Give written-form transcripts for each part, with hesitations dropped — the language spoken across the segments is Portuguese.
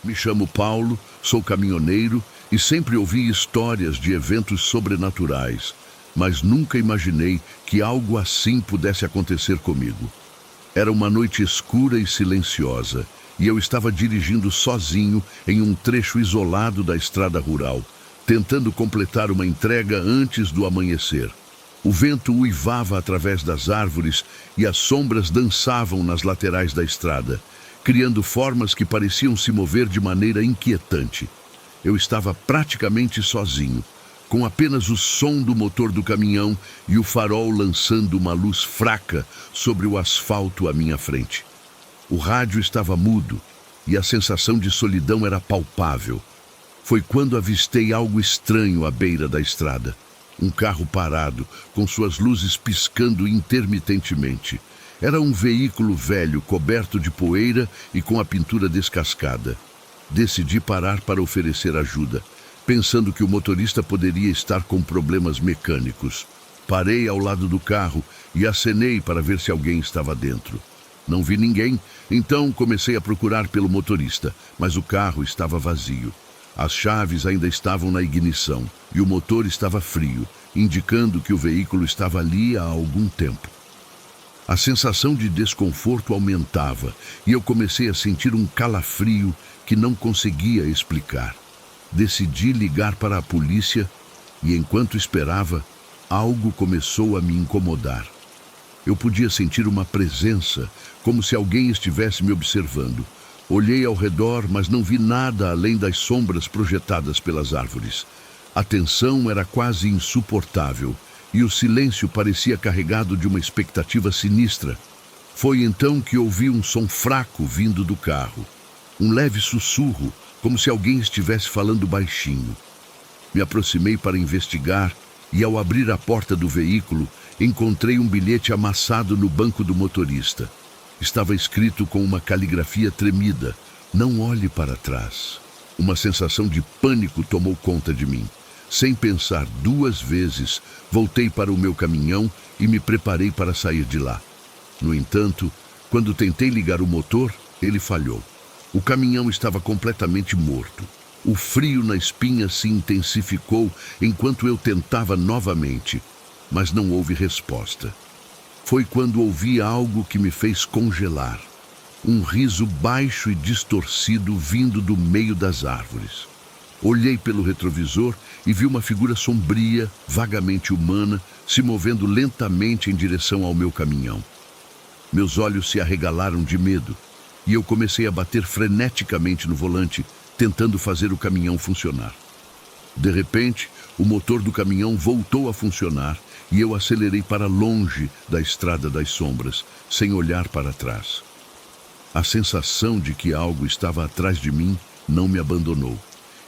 Me chamo Paulo, sou caminhoneiro e sempre ouvi histórias de eventos sobrenaturais, mas nunca imaginei que algo assim pudesse acontecer comigo. Era uma noite escura e silenciosa, e eu estava dirigindo sozinho em um trecho isolado da estrada rural, tentando completar uma entrega antes do amanhecer. O vento uivava através das árvores e as sombras dançavam nas laterais da estrada, criando formas que pareciam se mover de maneira inquietante. Eu estava praticamente sozinho, com apenas o som do motor do caminhão e o farol lançando uma luz fraca sobre o asfalto à minha frente. O rádio estava mudo e a sensação de solidão era palpável. Foi quando avistei algo estranho à beira da estrada. Um carro parado, com suas luzes piscando intermitentemente. Era um veículo velho, coberto de poeira e com a pintura descascada. Decidi parar para oferecer ajuda, pensando que o motorista poderia estar com problemas mecânicos. Parei ao lado do carro e acenei para ver se alguém estava dentro. Não vi ninguém, então comecei a procurar pelo motorista, mas o carro estava vazio. As chaves ainda estavam na ignição e o motor estava frio, indicando que o veículo estava ali há algum tempo. A sensação de desconforto aumentava e eu comecei a sentir um calafrio que não conseguia explicar. Decidi ligar para a polícia e, enquanto esperava, algo começou a me incomodar. Eu podia sentir uma presença, como se alguém estivesse me observando. Olhei ao redor, mas não vi nada além das sombras projetadas pelas árvores. A tensão era quase insuportável e o silêncio parecia carregado de uma expectativa sinistra. Foi então que ouvi um som fraco vindo do carro. Um leve sussurro, como se alguém estivesse falando baixinho. Me aproximei para investigar e, ao abrir a porta do veículo, encontrei um bilhete amassado no banco do motorista. Estava escrito com uma caligrafia tremida: "Não olhe para trás." Uma sensação de pânico tomou conta de mim. Sem pensar duas vezes, voltei para o meu caminhão e me preparei para sair de lá. No entanto, quando tentei ligar o motor, ele falhou. O caminhão estava completamente morto. O frio na espinha se intensificou enquanto eu tentava novamente, mas não houve resposta. Foi quando ouvi algo que me fez congelar. Um riso baixo e distorcido vindo do meio das árvores. Olhei pelo retrovisor e vi uma figura sombria, vagamente humana, se movendo lentamente em direção ao meu caminhão. Meus olhos se arregalaram de medo e eu comecei a bater freneticamente no volante, tentando fazer o caminhão funcionar. De repente, o motor do caminhão voltou a funcionar e eu acelerei para longe da estrada das sombras, sem olhar para trás. A sensação de que algo estava atrás de mim não me abandonou,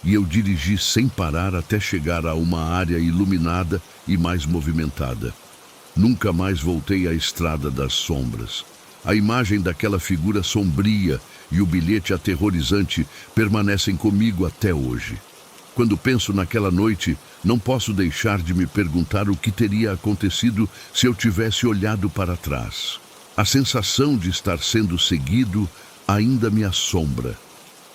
e eu dirigi sem parar até chegar a uma área iluminada e mais movimentada. Nunca mais voltei à estrada das sombras. A imagem daquela figura sombria e o bilhete aterrorizante permanecem comigo até hoje. Quando penso naquela noite, não posso deixar de me perguntar o que teria acontecido se eu tivesse olhado para trás. A sensação de estar sendo seguido ainda me assombra.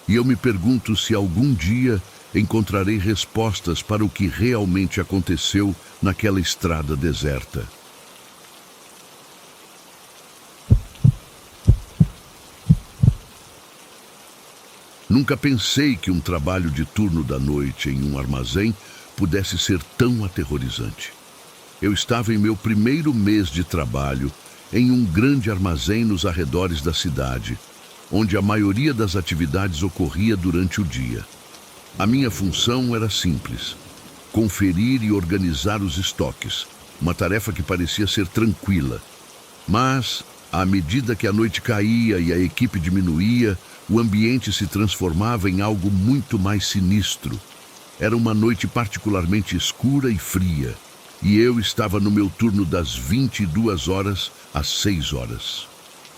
E eu me pergunto se algum dia encontrarei respostas para o que realmente aconteceu naquela estrada deserta. Nunca pensei que um trabalho de turno da noite em um armazém pudesse ser tão aterrorizante. Eu estava em meu primeiro mês de trabalho em um grande armazém nos arredores da cidade, onde a maioria das atividades ocorria durante o dia. A minha função era simples: conferir e organizar os estoques, uma tarefa que parecia ser tranquila. Mas, à medida que a noite caía e a equipe diminuía, o ambiente se transformava em algo muito mais sinistro. Era uma noite particularmente escura e fria, e eu estava no meu turno das 22 horas às 6 horas.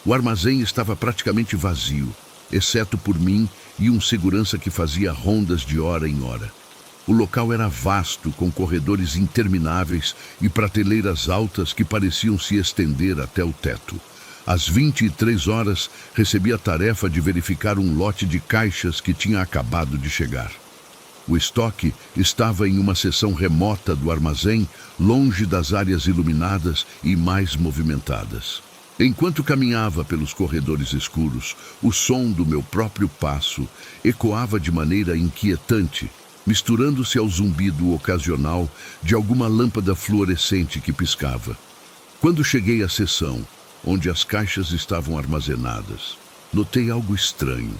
O armazém estava praticamente vazio, exceto por mim e um segurança que fazia rondas de hora em hora. O local era vasto, com corredores intermináveis e prateleiras altas que pareciam se estender até o teto. Às 23 horas, recebi a tarefa de verificar um lote de caixas que tinha acabado de chegar. O estoque estava em uma seção remota do armazém, longe das áreas iluminadas e mais movimentadas. Enquanto caminhava pelos corredores escuros, o som do meu próprio passo ecoava de maneira inquietante, misturando-se ao zumbido ocasional de alguma lâmpada fluorescente que piscava. Quando cheguei à seção, onde as caixas estavam armazenadas, notei algo estranho.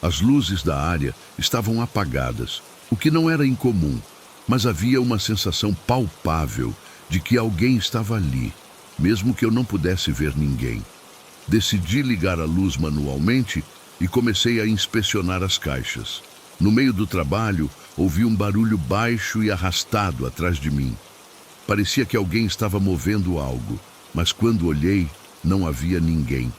As luzes da área estavam apagadas, o que não era incomum, mas havia uma sensação palpável de que alguém estava ali, mesmo que eu não pudesse ver ninguém. Decidi ligar a luz manualmente e comecei a inspecionar as caixas. No meio do trabalho, ouvi um barulho baixo e arrastado atrás de mim. Parecia que alguém estava movendo algo, mas quando olhei, não havia ninguém.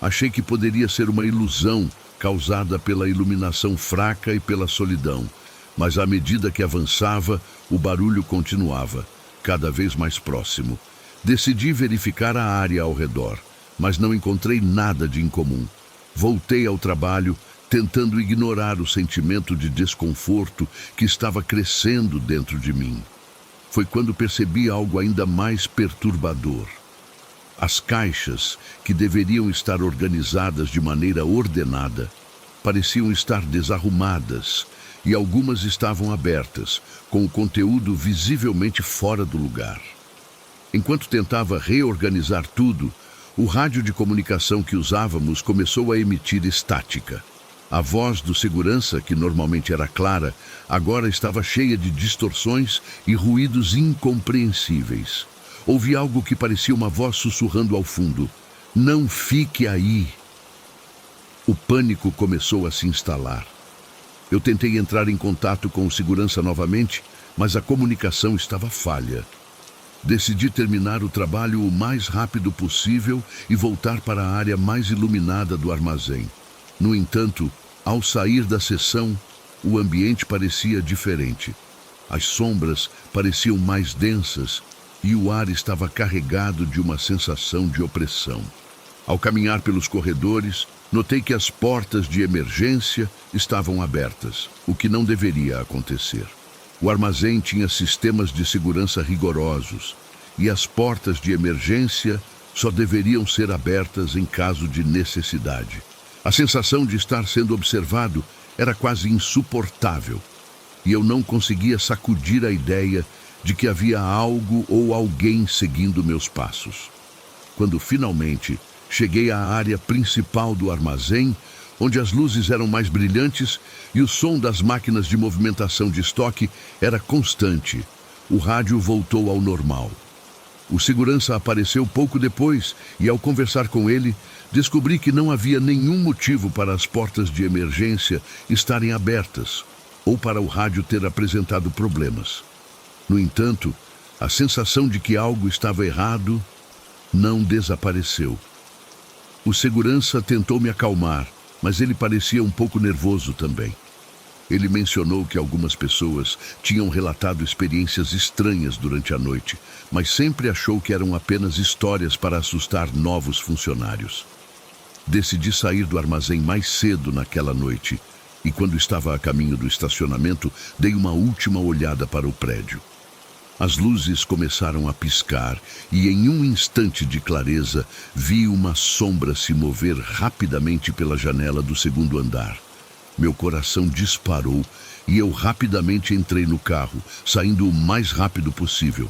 Achei que poderia ser uma ilusão causada pela iluminação fraca e pela solidão, mas à medida que avançava, o barulho continuava, cada vez mais próximo. Decidi verificar a área ao redor, mas não encontrei nada de incomum. Voltei ao trabalho, tentando ignorar o sentimento de desconforto que estava crescendo dentro de mim. Foi quando percebi algo ainda mais perturbador. As caixas, que deveriam estar organizadas de maneira ordenada, pareciam estar desarrumadas, e algumas estavam abertas, com o conteúdo visivelmente fora do lugar. Enquanto tentava reorganizar tudo, o rádio de comunicação que usávamos começou a emitir estática. A voz do segurança, que normalmente era clara, agora estava cheia de distorções e ruídos incompreensíveis. Ouvi algo que parecia uma voz sussurrando ao fundo: "Não fique aí!" O pânico começou a se instalar. Eu tentei entrar em contato com o segurança novamente, mas a comunicação estava falha. Decidi terminar o trabalho o mais rápido possível e voltar para a área mais iluminada do armazém. No entanto, ao sair da seção, o ambiente parecia diferente. As sombras pareciam mais densas e o ar estava carregado de uma sensação de opressão. Ao caminhar pelos corredores, notei que as portas de emergência estavam abertas, o que não deveria acontecer. O armazém tinha sistemas de segurança rigorosos e as portas de emergência só deveriam ser abertas em caso de necessidade. A sensação de estar sendo observado era quase insuportável e eu não conseguia sacudir a ideia de que havia algo ou alguém seguindo meus passos. Quando finalmente cheguei à área principal do armazém, onde as luzes eram mais brilhantes e o som das máquinas de movimentação de estoque era constante, o rádio voltou ao normal. O segurança apareceu pouco depois e, ao conversar com ele, descobri que não havia nenhum motivo para as portas de emergência estarem abertas ou para o rádio ter apresentado problemas. No entanto, a sensação de que algo estava errado não desapareceu. O segurança tentou me acalmar, mas ele parecia um pouco nervoso também. Ele mencionou que algumas pessoas tinham relatado experiências estranhas durante a noite, mas sempre achou que eram apenas histórias para assustar novos funcionários. Decidi sair do armazém mais cedo naquela noite e, quando estava a caminho do estacionamento, dei uma última olhada para o prédio. As luzes começaram a piscar e, em um instante de clareza, vi uma sombra se mover rapidamente pela janela do segundo andar. Meu coração disparou e eu rapidamente entrei no carro, saindo o mais rápido possível.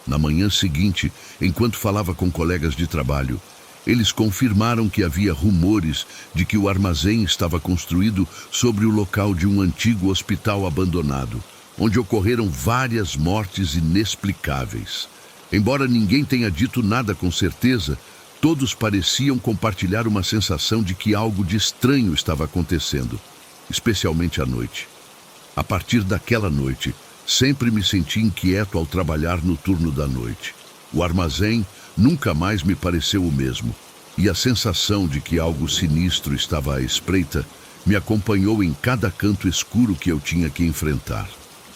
Na manhã seguinte, enquanto falava com colegas de trabalho, eles confirmaram que havia rumores de que o armazém estava construído sobre o local de um antigo hospital abandonado, onde ocorreram várias mortes inexplicáveis. Embora ninguém tenha dito nada com certeza, todos pareciam compartilhar uma sensação de que algo de estranho estava acontecendo, especialmente à noite. A partir daquela noite, sempre me senti inquieto ao trabalhar no turno da noite. O armazém nunca mais me pareceu o mesmo, e a sensação de que algo sinistro estava à espreita me acompanhou em cada canto escuro que eu tinha que enfrentar.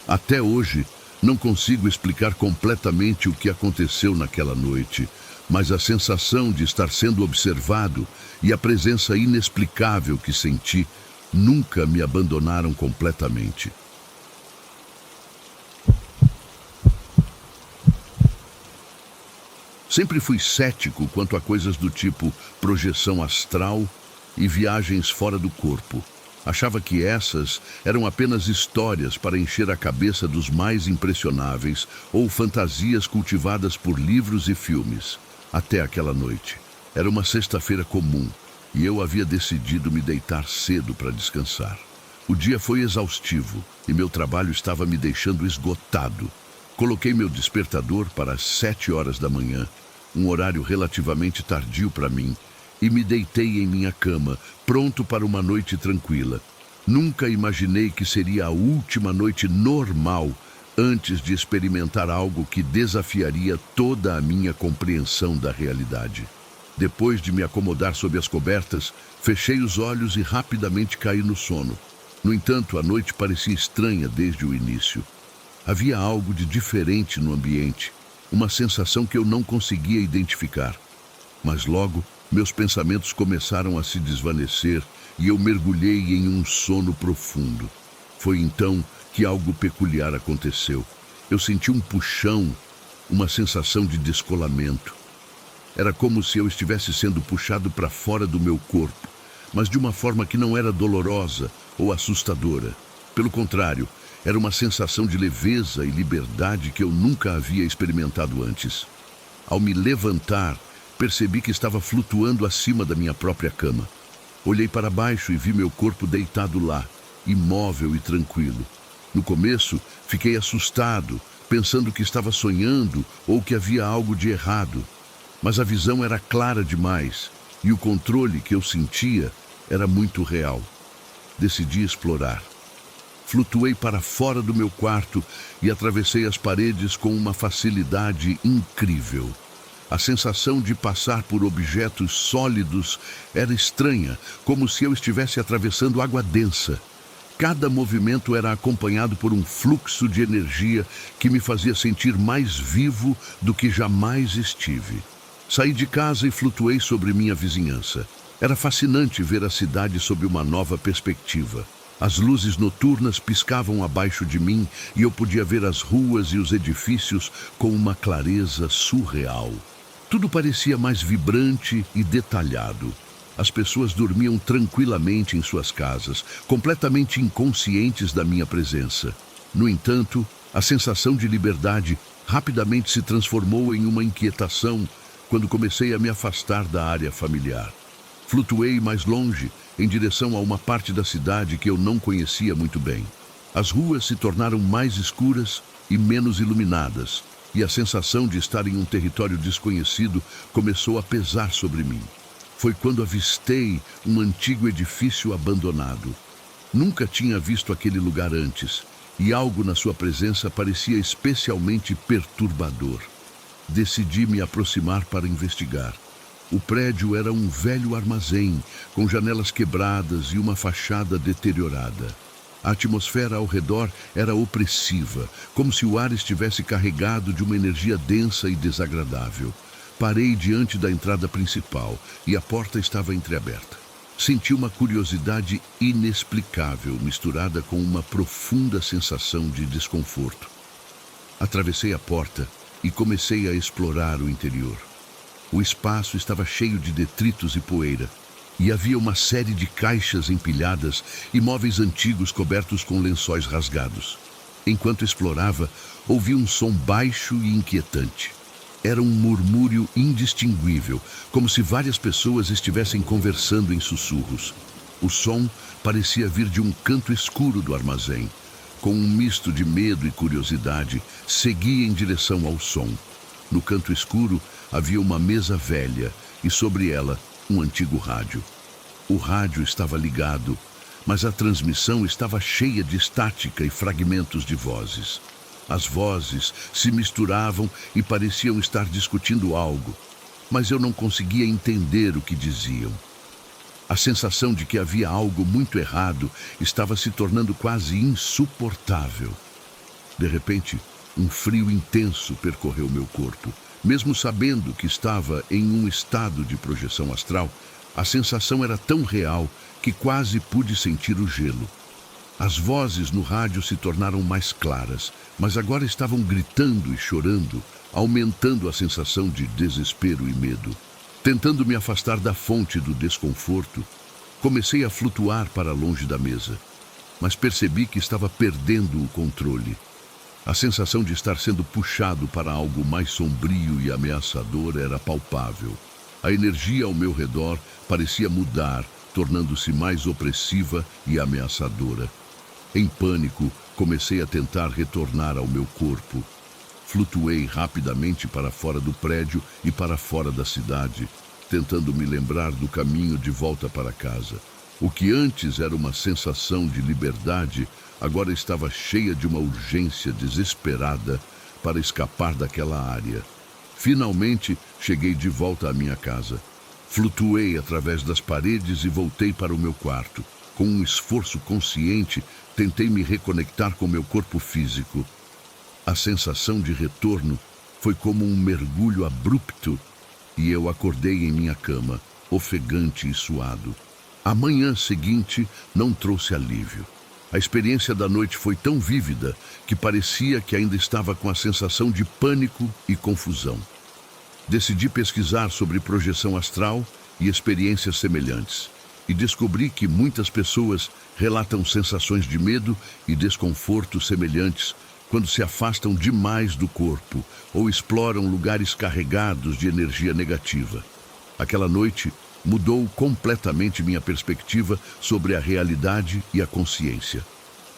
Até hoje, não consigo explicar completamente o que aconteceu naquela noite, mas a sensação de estar sendo observado e a presença inexplicável que senti nunca me abandonaram completamente. Sempre fui cético quanto a coisas do tipo projeção astral e viagens fora do corpo. Achava que essas eram apenas histórias para encher a cabeça dos mais impressionáveis ou fantasias cultivadas por livros e filmes. Até aquela noite. Era uma sexta-feira comum e eu havia decidido me deitar cedo para descansar. O dia foi exaustivo e meu trabalho estava me deixando esgotado. Coloquei meu despertador para as 7 horas da manhã, um horário relativamente tardio para mim, e me deitei em minha cama, pronto para uma noite tranquila. Nunca imaginei que seria a última noite normal antes de experimentar algo que desafiaria toda a minha compreensão da realidade. Depois de me acomodar sob as cobertas, fechei os olhos e rapidamente caí no sono. No entanto, a noite parecia estranha desde o início. Havia algo de diferente no ambiente, uma sensação que eu não conseguia identificar. Mas logo, meus pensamentos começaram a se desvanecer e eu mergulhei em um sono profundo. Foi então que algo peculiar aconteceu. Eu senti um puxão, uma sensação de descolamento. Era como se eu estivesse sendo puxado para fora do meu corpo, mas de uma forma que não era dolorosa ou assustadora. Pelo contrário, era uma sensação de leveza e liberdade que eu nunca havia experimentado antes. Ao me levantar, percebi que estava flutuando acima da minha própria cama. Olhei para baixo e vi meu corpo deitado lá, imóvel e tranquilo. No começo, fiquei assustado, pensando que estava sonhando ou que havia algo de errado. Mas a visão era clara demais e o controle que eu sentia era muito real. Decidi explorar. Flutuei para fora do meu quarto e atravessei as paredes com uma facilidade incrível. A sensação de passar por objetos sólidos era estranha, como se eu estivesse atravessando água densa. Cada movimento era acompanhado por um fluxo de energia que me fazia sentir mais vivo do que jamais estive. Saí de casa e flutuei sobre minha vizinhança. Era fascinante ver a cidade sob uma nova perspectiva. As luzes noturnas piscavam abaixo de mim e eu podia ver as ruas e os edifícios com uma clareza surreal. Tudo parecia mais vibrante e detalhado. As pessoas dormiam tranquilamente em suas casas, completamente inconscientes da minha presença. No entanto, a sensação de liberdade rapidamente se transformou em uma inquietação quando comecei a me afastar da área familiar. Flutuei mais longe, em direção a uma parte da cidade que eu não conhecia muito bem. As ruas se tornaram mais escuras e menos iluminadas, e a sensação de estar em um território desconhecido começou a pesar sobre mim. Foi quando avistei um antigo edifício abandonado. Nunca tinha visto aquele lugar antes, e algo na sua presença parecia especialmente perturbador. Decidi me aproximar para investigar. O prédio era um velho armazém, com janelas quebradas e uma fachada deteriorada. A atmosfera ao redor era opressiva, como se o ar estivesse carregado de uma energia densa e desagradável. Parei diante da entrada principal e a porta estava entreaberta. Senti uma curiosidade inexplicável, misturada com uma profunda sensação de desconforto. Atravessei a porta e comecei a explorar o interior. O espaço estava cheio de detritos e poeira, e havia uma série de caixas empilhadas e móveis antigos cobertos com lençóis rasgados. Enquanto explorava, ouvi um som baixo e inquietante. Era um murmúrio indistinguível, como se várias pessoas estivessem conversando em sussurros. O som parecia vir de um canto escuro do armazém. Com um misto de medo e curiosidade, segui em direção ao som. No canto escuro havia uma mesa velha e sobre ela um antigo rádio. O rádio estava ligado, mas a transmissão estava cheia de estática e fragmentos de vozes. As vozes se misturavam e pareciam estar discutindo algo, mas eu não conseguia entender o que diziam. A sensação de que havia algo muito errado estava se tornando quase insuportável. De repente, um frio intenso percorreu meu corpo. Mesmo sabendo que estava em um estado de projeção astral, a sensação era tão real que quase pude sentir o gelo. As vozes no rádio se tornaram mais claras, mas agora estavam gritando e chorando, aumentando a sensação de desespero e medo. Tentando me afastar da fonte do desconforto, comecei a flutuar para longe da mesa, mas percebi que estava perdendo o controle. A sensação de estar sendo puxado para algo mais sombrio e ameaçador era palpável. A energia ao meu redor parecia mudar, tornando-se mais opressiva e ameaçadora. Em pânico, comecei a tentar retornar ao meu corpo. Flutuei rapidamente para fora do prédio e para fora da cidade, tentando me lembrar do caminho de volta para casa. O que antes era uma sensação de liberdade, agora estava cheia de uma urgência desesperada para escapar daquela área. Finalmente, cheguei de volta à minha casa. Flutuei através das paredes e voltei para o meu quarto. Com um esforço consciente, tentei me reconectar com meu corpo físico. A sensação de retorno foi como um mergulho abrupto e eu acordei em minha cama, ofegante e suado. A manhã seguinte não trouxe alívio. A experiência da noite foi tão vívida que parecia que ainda estava com a sensação de pânico e confusão. Decidi pesquisar sobre projeção astral e experiências semelhantes, e descobri que muitas pessoas relatam sensações de medo e desconforto semelhantes quando se afastam demais do corpo ou exploram lugares carregados de energia negativa. Aquela noite mudou completamente minha perspectiva sobre a realidade e a consciência.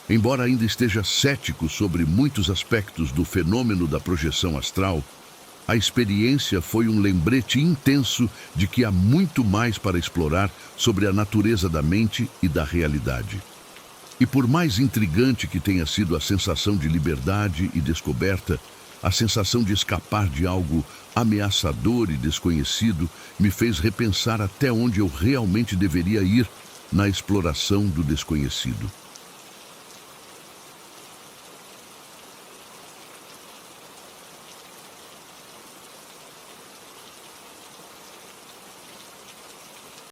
Embora ainda esteja cético sobre muitos aspectos do fenômeno da projeção astral, a experiência foi um lembrete intenso de que há muito mais para explorar sobre a natureza da mente e da realidade. E por mais intrigante que tenha sido a sensação de liberdade e descoberta, a sensação de escapar de algo ameaçador e desconhecido me fez repensar até onde eu realmente deveria ir na exploração do desconhecido.